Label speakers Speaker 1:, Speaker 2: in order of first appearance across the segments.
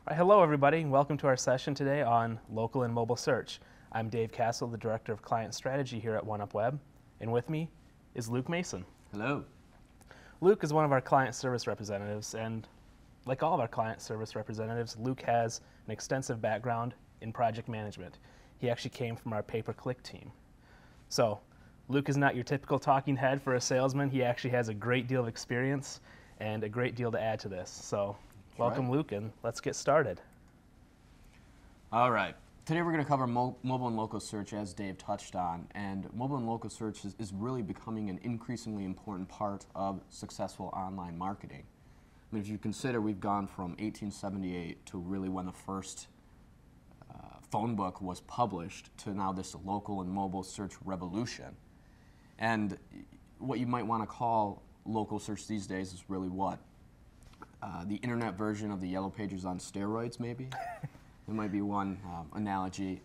Speaker 1: Right, hello everybody, and welcome to our session today on local and mobile search. I'm Dave Castle, the Director of Client Strategy here at Oneupweb, and with me is Luke Mason.
Speaker 2: Hello.
Speaker 1: Luke is one of our client service representatives, and like all of our client service representatives, Luke has an extensive background in project management. He actually came from our pay-per-click team. So, Luke is not your typical talking head for a salesman. He actually has a great deal of experience and a great deal to add to this. So, welcome, Luke, and let's get started.
Speaker 2: All right. Today we're going to cover mobile and local search, as Dave touched on. And mobile and local search is really becoming an increasingly important part of successful online marketing. I mean, if you consider we've gone from 1878 to really when the first phone book was published to now this local and mobile search revolution. And what you might want to call local search these days is really what? The internet version of the Yellow Pages on steroids, maybe? There might be one analogy.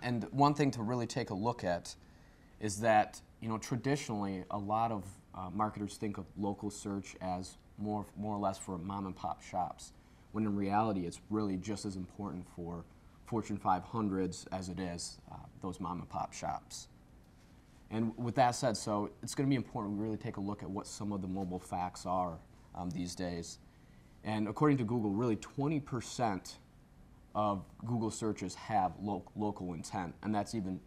Speaker 2: And one thing to really take a look at is that, traditionally a lot of marketers think of local search as more or less for mom and pop shops, when in reality it's really just as important for Fortune 500s as it is those mom and pop shops. And with that said, so it's going to be important we really take a look at what some of the mobile facts are these days. And according to Google, really 20% of Google searches have local intent, and that's even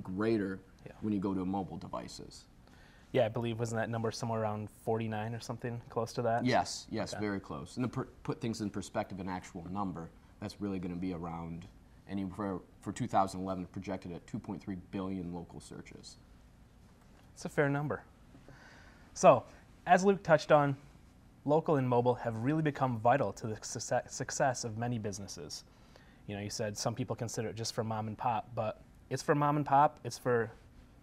Speaker 2: greater when you go to mobile devices.
Speaker 1: Yeah, I believe, wasn't that number somewhere around 49 or something close to that?
Speaker 2: Yes, okay. Very close. And to put things in perspective, an actual number, that's really going to be around, anywhere for 2011, projected at 2.3 billion local searches.
Speaker 1: It's a fair number. So, as Luke touched on, local and mobile have really become vital to the success of many businesses. You said some people consider it just for mom and pop, but it's for mom and pop, it's for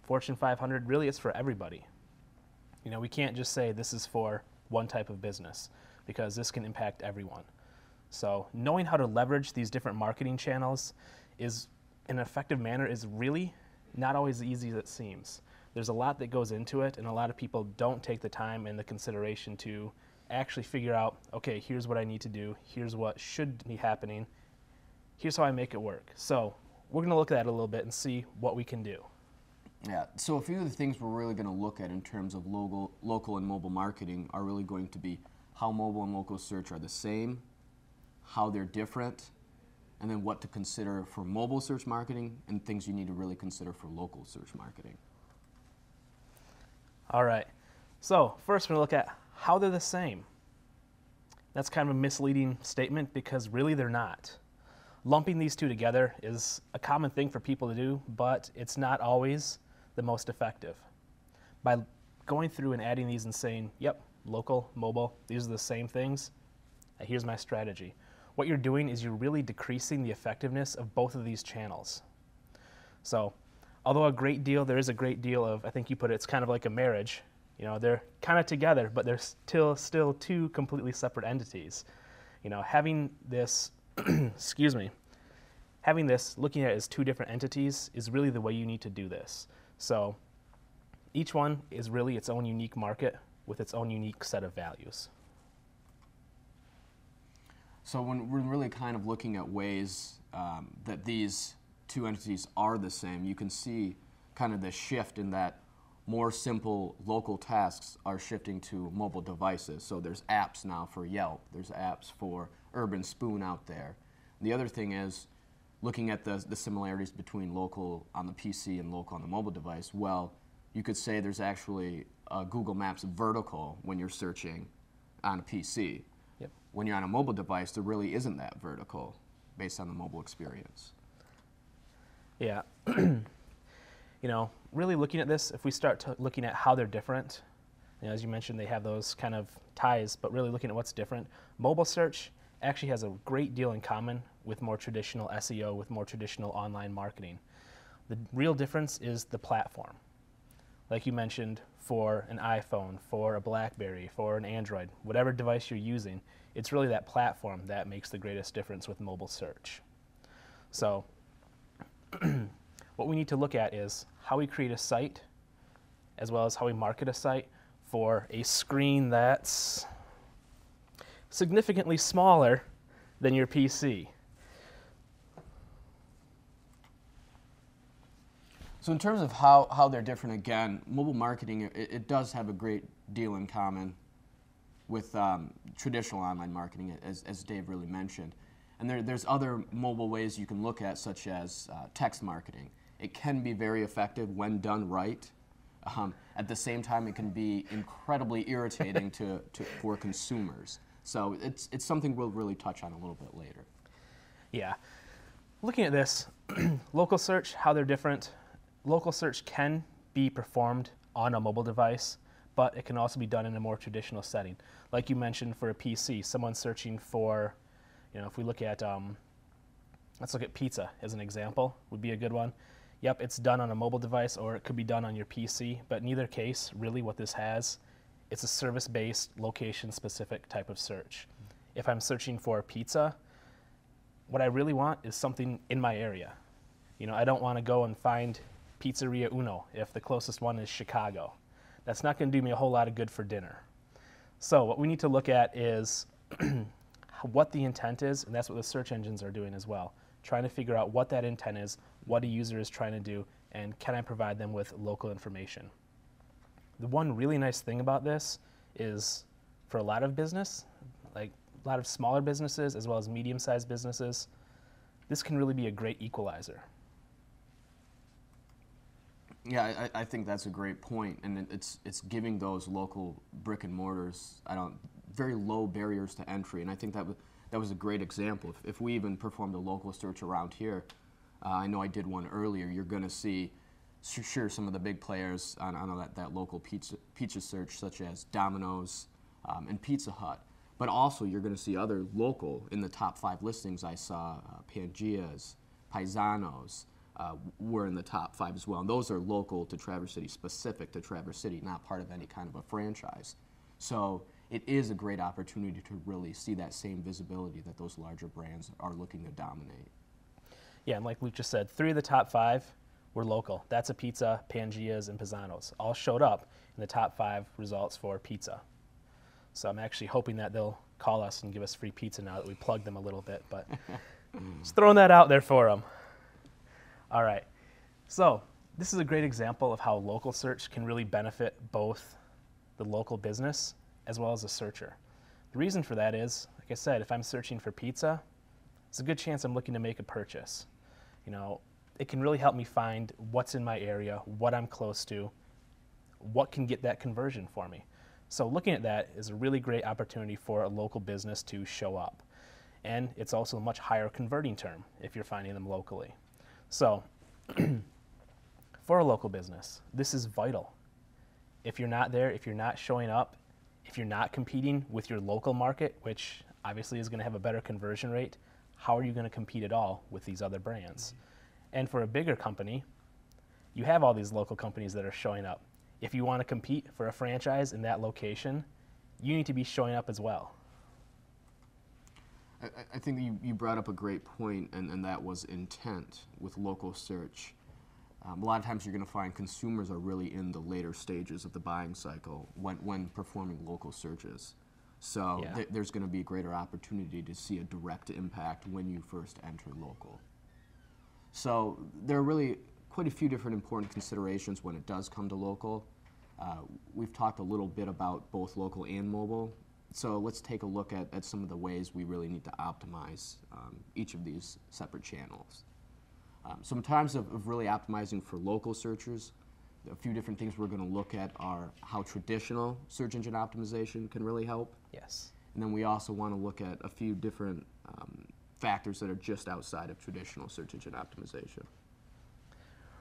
Speaker 1: Fortune 500, really it's for everybody. We can't just say this is for one type of business, because this can impact everyone. So knowing how to leverage these different marketing channels in an effective manner is really not always as easy as it seems. There's a lot that goes into it, and a lot of people don't take the time and the consideration to actually figure out, okay, here's what I need to do, here's what should be happening, here's how I make it work. So we're going to look at that a little bit and see what we can do.
Speaker 2: Yeah, so a few of the things we're really going to look at in terms of local and mobile marketing are really going to be how mobile and local search are the same, how they're different, and then what to consider for mobile search marketing and things you need to really consider for local search marketing.
Speaker 1: All right, so first we're going to look at how they're the same. That's kind of a misleading statement because really they're not. Lumping these two together is a common thing for people to do, but it's not always the most effective. By going through and adding these and saying, yep, local, mobile, these are the same things, here's my strategy. What you're doing is you're really decreasing the effectiveness of both of these channels. So, although there is a great deal of, I think you put it, it's kind of like a marriage. They're kind of together, but they're still two completely separate entities. Having this, excuse me, looking at it as two different entities is really the way you need to do this. So each one is really its own unique market with its own unique set of values.
Speaker 2: So when we're really kind of looking at ways that these two entities are the same, you can see kind of the shift in that more simple local tasks are shifting to mobile devices. So there's apps now for Yelp, there's apps for Urban Spoon out there. The other thing is looking at the similarities between local on the PC and local on the mobile device. Well, you could say there's actually a Google Maps vertical when you're searching on a PC.
Speaker 1: Yep.
Speaker 2: When you're on a mobile device, there really isn't that vertical based on the mobile experience.
Speaker 1: Yeah. Really looking at this, if we start looking at how they're different, as you mentioned, they have those kind of ties, but really looking at what's different, mobile search actually has a great deal in common with more traditional SEO, with more traditional online marketing. The real difference is the platform. Like you mentioned, for an iPhone, for a BlackBerry, for an Android, whatever device you're using, it's really that platform that makes the greatest difference with mobile search. So what we need to look at is how we create a site, as well as how we market a site for a screen that's significantly smaller than your PC.
Speaker 2: So in terms of how they're different, again, mobile marketing, it does have a great deal in common with traditional online marketing, as Dave really mentioned. And there's other mobile ways you can look at, such as text marketing. It can be very effective when done right. At the same time, it can be incredibly irritating for consumers. So it's something we'll really touch on a little bit later.
Speaker 1: Yeah. Looking at this, local search, how they're different. Local search can be performed on a mobile device, but it can also be done in a more traditional setting. Like you mentioned, for a PC, someone searching for, if we look at, let's look at pizza as an example, would be a good one. Yep, it's done on a mobile device, or it could be done on your PC, but in either case, really what this has, it's a service-based, location-specific type of search. If I'm searching for pizza, what I really want is something in my area. I don't want to go and find Pizzeria Uno if the closest one is Chicago. That's not going to do me a whole lot of good for dinner. So what we need to look at is what the intent is, and that's what the search engines are doing as well, trying to figure out what that intent is, what a user is trying to do, and can I provide them with local information. The one really nice thing about this is for a lot of business, like a lot of smaller businesses as well as medium-sized businesses, this can really be a great equalizer.
Speaker 2: Yeah, I think that's a great point, and it's giving those local brick and mortars very low barriers to entry, and I think that was a great example. If we even performed a local search around here, I know I did one earlier. You're going to see, sure, some of the big players on that local pizza search, such as Domino's and Pizza Hut, but also you're going to see other local in the top 5 listings. I saw Pangea's, Paisanos. Were in the top 5 as well. And those are local to Traverse City, specific to Traverse City, not part of any kind of a franchise. So it is a great opportunity to really see that same visibility that those larger brands are looking to dominate.
Speaker 1: Yeah, and like Luke just said, 3 of the top 5 were local. That's a Pizza, Pangea's, and Pisano's. All showed up in the top 5 results for pizza. So I'm actually hoping that they'll call us and give us free pizza now that we plugged them a little bit, but just throwing that out there for them. All right, so this is a great example of how local search can really benefit both the local business as well as the searcher. The reason for that is, like I said, if I'm searching for pizza, it's a good chance I'm looking to make a purchase. It can really help me find what's in my area, what I'm close to, what can get that conversion for me. So looking at that is a really great opportunity for a local business to show up. And it's also a much higher converting term if you're finding them locally. So, for a local business, this is vital. If you're not there, if you're not showing up, if you're not competing with your local market, which obviously is going to have a better conversion rate, how are you going to compete at all with these other brands? And for a bigger company, you have all these local companies that are showing up. If you want to compete for a franchise in that location, you need to be showing up as well.
Speaker 2: I think you brought up a great point, and that was intent with local search. A lot of times you're going to find consumers are really in the later stages of the buying cycle when performing local searches. So
Speaker 1: Yeah.
Speaker 2: There's going to be a greater opportunity to see a direct impact when you first enter local. So there are really quite a few different important considerations when it does come to local. We've talked a little bit about both local and mobile. So let's take a look at some of the ways we really need to optimize each of these separate channels. So in terms of really optimizing for local searchers, a few different things we're going to look at are how traditional search engine optimization can really help.
Speaker 1: Yes.
Speaker 2: And then we also want to look at a few different factors that are just outside of traditional search engine optimization.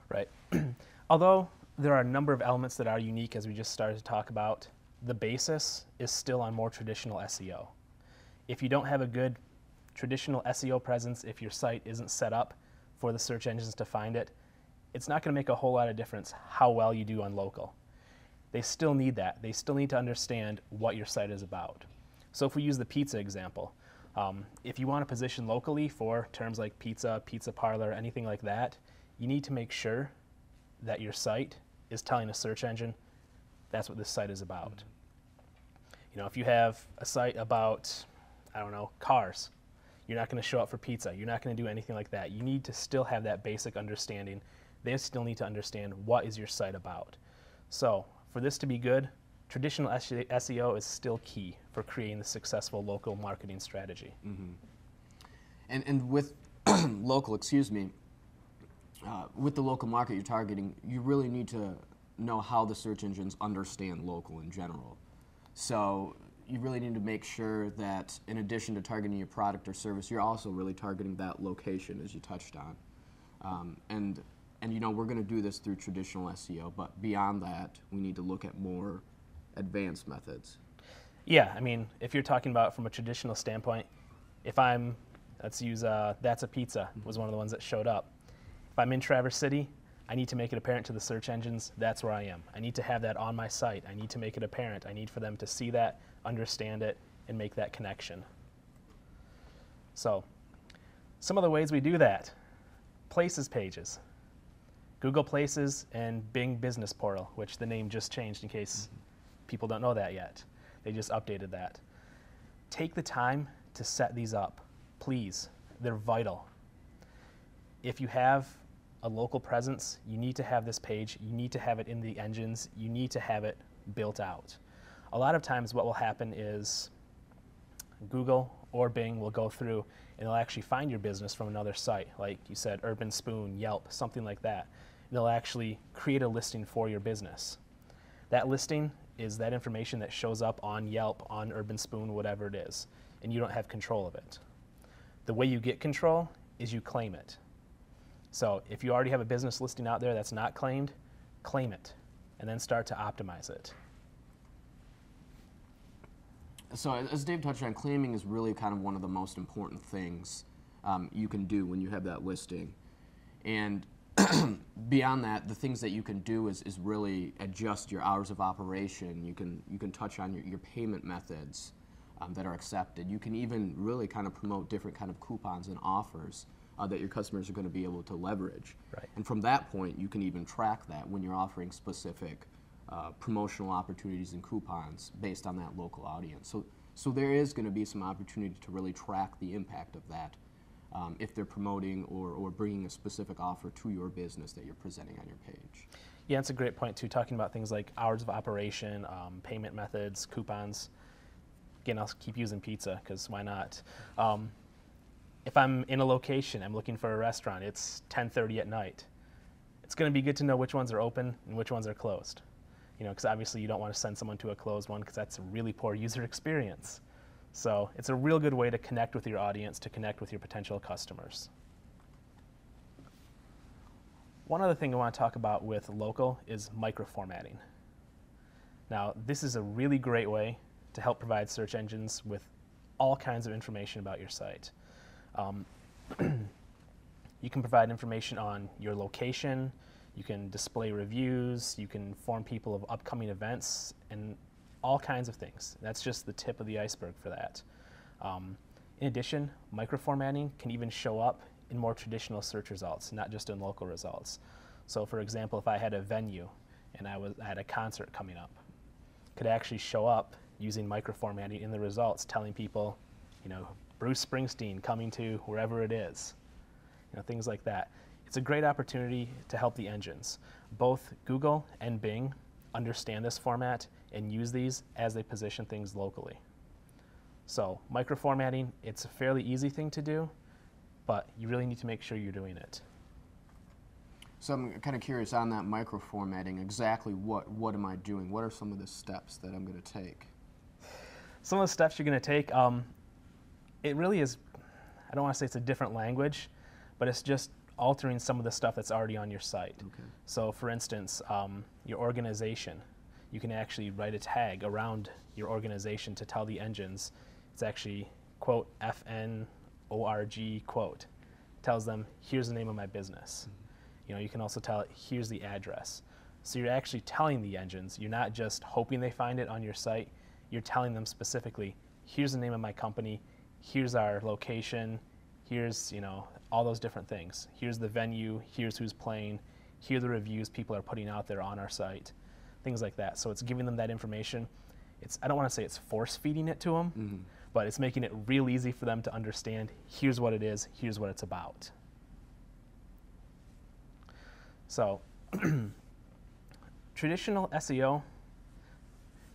Speaker 1: Right. Although there are a number of elements that are unique, as we just started to talk about, the basis is still on more traditional SEO. If you don't have a good traditional SEO presence, if your site isn't set up for the search engines to find it, it's not going to make a whole lot of difference how well you do on local. They still need that. They still need to understand what your site is about. So if we use the pizza example, if you want to position locally for terms like pizza, pizza parlor, anything like that, you need to make sure that your site is telling a search engine that's what this site is about. If you have a site about, I don't know, cars, You're not going to show up for pizza. You're not going to do anything like that. You need to still have that basic understanding. They still need to understand what is your site about. So for this to be good, traditional SEO is still key for creating the successful local marketing strategy.
Speaker 2: Mm-hmm. And with local, with the local market you're targeting, you really need to know how the search engines understand local in general. So you really need to make sure that in addition to targeting your product or service, you're also really targeting that location, as you touched on. And you know, we're going to do this through traditional SEO, but beyond that, we need to look at more advanced methods.
Speaker 1: Yeah, I mean, if you're talking about from a traditional standpoint, if I'm, let's use That's a Pizza was one of the ones that showed up. If I'm in Traverse City, I need to make it apparent to the search engines that's where I am. I need to have that on my site. I need to make it apparent. I need for them to see that, understand it, and make that connection. So, some of the ways we do that. Places pages. Google Places and Bing Business Portal, which the name just changed in case people don't know that yet. They just updated that. Take the time to set these up, please. They're vital. If you have a local presence, you need to have this page, you need to have it in the engines, you need to have it built out. A lot of times what will happen is Google or Bing will go through and they'll actually find your business from another site, like you said, Urban Spoon, Yelp, something like that. And they'll actually create a listing for your business. That listing is that information that shows up on Yelp, on Urban Spoon, whatever it is, and you don't have control of it. The way you get control is you claim it. So if you already have a business listing out there that's not claimed, claim it, and then start to optimize it.
Speaker 2: So as Dave touched on, claiming is really kind of one of the most important things you can do when you have that listing. And beyond that, the things that you can do is really adjust your hours of operation. You can touch on your payment methods that are accepted. You can even really kind of promote different kind of coupons and offers that your customers are going to be able to leverage.
Speaker 1: Right.
Speaker 2: And from that point, you can even track that when you're offering specific promotional opportunities and coupons based on that local audience. So there is going to be some opportunity to really track the impact of that if they're promoting or bringing a specific offer to your business that you're presenting on your page.
Speaker 1: Yeah, it's a great point too, talking about things like hours of operation, payment methods, coupons. Again, I'll keep using pizza because why not? If I'm in a location, I'm looking for a restaurant, it's 10:30 at night. It's going to be good to know which ones are open and which ones are closed. You know, because obviously you don't want to send someone to a closed one because that's a really poor user experience. So it's a real good way to connect with your audience, to connect with your potential customers. One other thing I want to talk about with local is microformatting. Now, this is a really great way to help provide search engines with all kinds of information about your site. You can provide information on your location, you can display reviews, you can inform people of upcoming events, and all kinds of things. That's just the tip of the iceberg for that. In addition, microformatting can even show up in more traditional search results, not just in local results. So for example, if I had a venue and I had a concert coming up, could actually show up using microformatting in the results, telling people, you know, Bruce Springsteen coming to wherever it is, you know, things like that. It's a great opportunity to help the engines. Both Google and Bing understand this format and use these as they position things locally. So microformatting, it's a fairly easy thing to do, but you really need to make sure you're doing it.
Speaker 2: So I'm kind of curious on that microformatting, exactly what am I doing? What are some of the steps that I'm going to take?
Speaker 1: Some of the steps you're going to take, it really is, I don't want to say it's a different language, but it's just altering some of the stuff that's already on your site.
Speaker 2: Okay. So
Speaker 1: for instance, your organization, you can actually write a tag around your organization to tell the engines, it's actually quote FNORG quote, tells them here's the name of my business. Mm-hmm. You know, you can also tell it here's the address. So you're actually telling the engines, you're not just hoping they find it on your site, you're telling them specifically here's the name of my company, here's our location, here's, you know, all those different things. Here's the venue, here's who's playing, here are the reviews people are putting out there on our site, things like that. So it's giving them that information. I don't want to say it's force feeding it to them, but it's making it real easy for them to understand, here's what it is, here's what it's about. So, traditional SEO,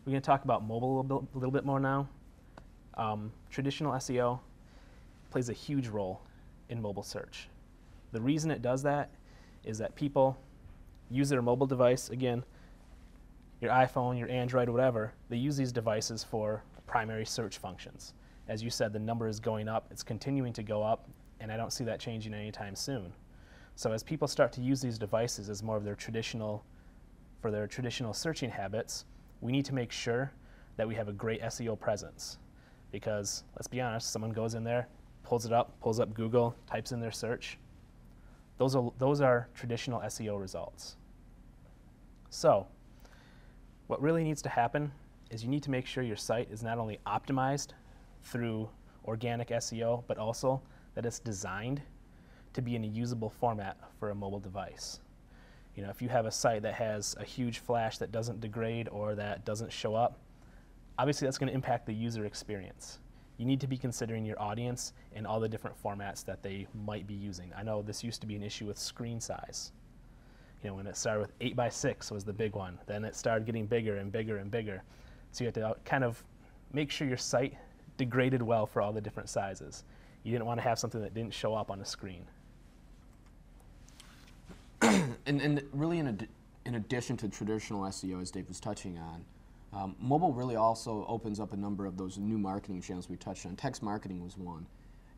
Speaker 1: we're going to talk about mobile a little bit more now. Traditional SEO plays a huge role in mobile search. The reason it does that is that people use their mobile device, again, your iPhone, your Android, whatever, they use these devices for primary search functions. As you said, the number is going up, it's continuing to go up, and I don't see that changing anytime soon. So as people start to use these devices as more of their traditional searching habits, we need to make sure that we have a great SEO presence. Because, let's be honest, someone goes in there, pulls up Google, types in their search. Those are traditional SEO results. So, what really needs to happen is you need to make sure your site is not only optimized through organic SEO, but also that it's designed to be in a usable format for a mobile device. You know, if you have a site that has a huge flash that doesn't degrade or that doesn't show up, obviously that's going to impact the user experience. You need to be considering your audience and all the different formats that they might be using. I know this used to be an issue with screen size. You know, when it started with 8x6 was the big one. Then it started getting bigger and bigger and bigger. So you had to kind of make sure your site degraded well for all the different sizes. You didn't want to have something that didn't show up on a screen.
Speaker 2: And really, in addition to traditional SEO, as Dave was touching on, mobile really also opens up a number of those new marketing channels we touched on. Text marketing was one.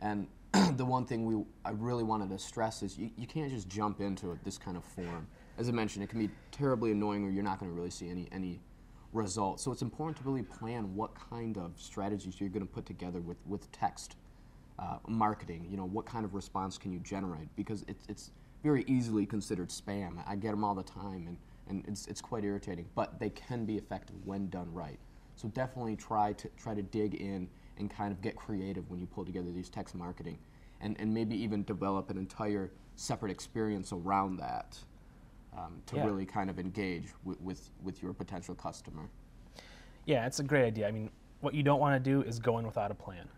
Speaker 2: And the one thing I really wanted to stress is you can't just jump into this kind of form. As I mentioned, it can be terribly annoying or you're not going to really see any results. So it's important to really plan what kind of strategies you're going to put together with text marketing. You know, what kind of response can you generate? Because it's very easily considered spam. I get them all the time, and it's quite irritating. But they can be effective when done right. So definitely try to dig in and kind of get creative when you pull together these text marketing, and maybe even develop an entire separate experience around that to really kind of engage with your potential customer.
Speaker 1: Yeah, it's a great idea. I mean, what you don't want to do is go in without a plan.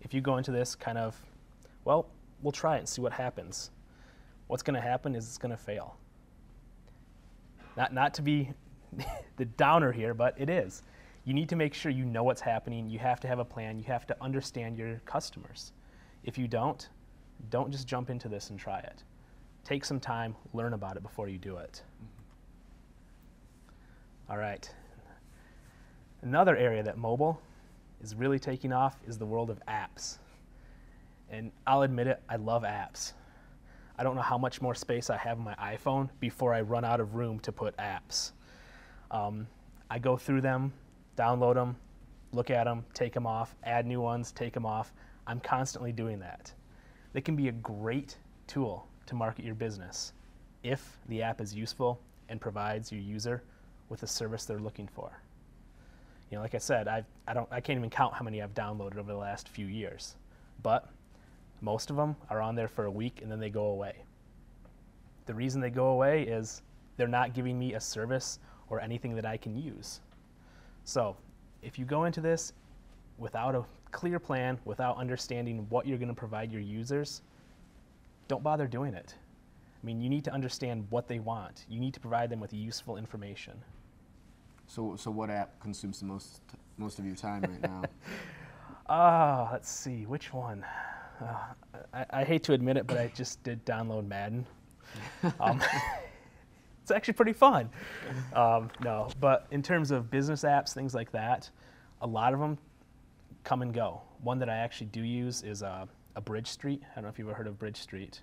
Speaker 1: If you go into this kind of, well, we'll try it and see what happens. What's going to happen is it's going to fail. Not to be the downer here, but it is. You need to make sure you know what's happening. You have to have a plan. You have to understand your customers. If you don't just jump into this and try it. Take some time, learn about it before you do it. All right. Another area that mobile is really taking off is the world of apps. And I'll admit it, I love apps. I don't know how much more space I have on my iPhone before I run out of room to put apps. I go through them, download them, look at them, take them off, add new ones, take them off. I'm constantly doing that. They can be a great tool to market your business if the app is useful and provides your user with the service they're looking for. You know, like I said, I can't even count how many I've downloaded over the last few years, but most of them are on there for a week and then they go away. The reason they go away is they're not giving me a service or anything that I can use. So if you go into this without a clear plan, without understanding what you're going to provide your users, don't bother doing it. I mean, you need to understand what they want. You need to provide them with useful information.
Speaker 2: So what app consumes the most of your time right now?
Speaker 1: Let's see, which one? I hate to admit it, but I just did download Madden. It's actually pretty fun. No, but in terms of business apps, things like that, a lot of them come and go. One that I actually do use is a Bridge Street. I don't know if you've ever heard of Bridge Street.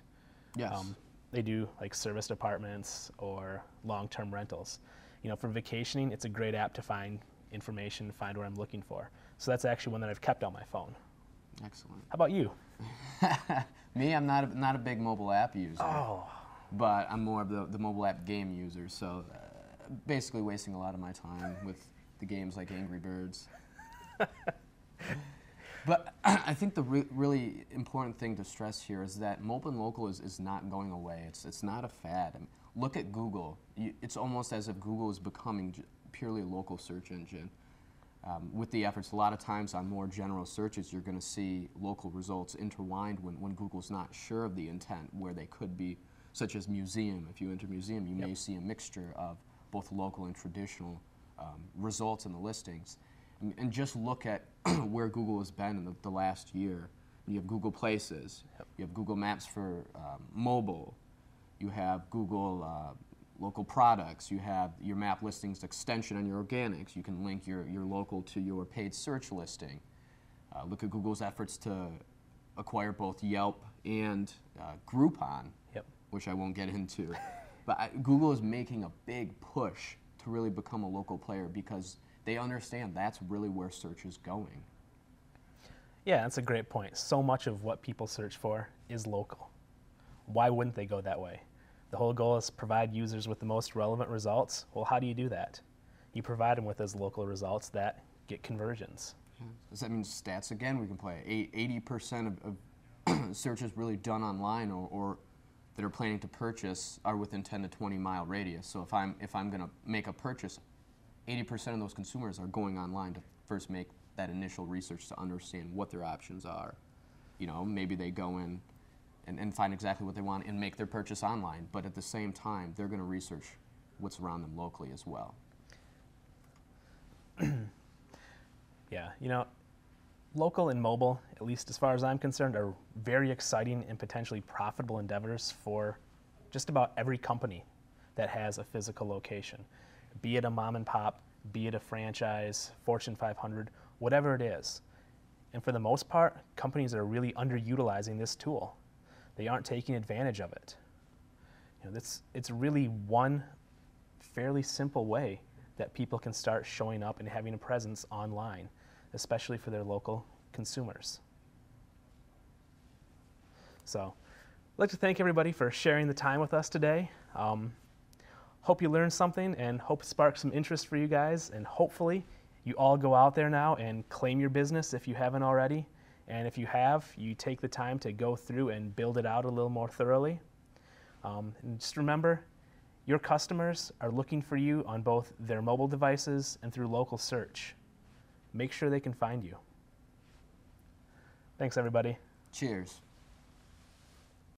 Speaker 2: Yes.
Speaker 1: They do like serviced apartments or long-term rentals. You know, for vacationing, it's a great app to find information, find what I'm looking for. So that's actually one that I've kept on my phone.
Speaker 2: Excellent.
Speaker 1: How about you?
Speaker 2: Me, I'm not a big mobile app user.
Speaker 1: Oh.
Speaker 2: But I'm more of the mobile app game user, so basically wasting a lot of my time with the games like Angry Birds. But I think the really important thing to stress here is that mobile and local is not going away. It's not a fad. I mean, look at Google. It's almost as if Google is becoming purely a local search engine. with the efforts, a lot of times on more general searches, you're going to see local results intertwined when Google's not sure of the intent where they could be, such as museum. If you enter museum, you may see a mixture of both local and traditional results in the listings. And just look at where Google has been in the last year. You have Google Places, you have Google Maps for mobile, you have Google local products, you have your map listings extension on your organics, you can link your local to your paid search listing. Look at Google's efforts to acquire both Yelp and Groupon, which I won't get into. But Google is making a big push to really become a local player because they understand that's really where search is going.
Speaker 1: Yeah, that's a great point. So much of what people search for is local. Why wouldn't they go that way? The whole goal is to provide users with the most relevant results. Well, how do you do that? You provide them with those local results that get conversions.
Speaker 2: Yeah. Does that mean stats again? We can play 80% of searches really done online or that are planning to purchase are within 10 to 20 mile radius. So if I'm going to make a purchase, 80% of those consumers are going online to first make that initial research to understand what their options are. You know, maybe they go in and find exactly what they want and make their purchase online, but at the same time, they're going to research what's around them locally as well.
Speaker 1: Yeah, you know, local and mobile, at least as far as I'm concerned, are very exciting and potentially profitable endeavors for just about every company that has a physical location. Be it a mom and pop, be it a franchise, Fortune 500, whatever it is. And for the most part, companies are really underutilizing this tool. They aren't taking advantage of it. You know, it's really one fairly simple way that people can start showing up and having a presence online, especially for their local consumers. So I'd like to thank everybody for sharing the time with us today. Hope you learned something and hope it sparked some interest for you guys, and hopefully you all go out there now and claim your business if you haven't already. And if you have, you take the time to go through and build it out a little more thoroughly. And just remember, your customers are looking for you on both their mobile devices and through local search. Make sure they can find you. Thanks, everybody.
Speaker 2: Cheers.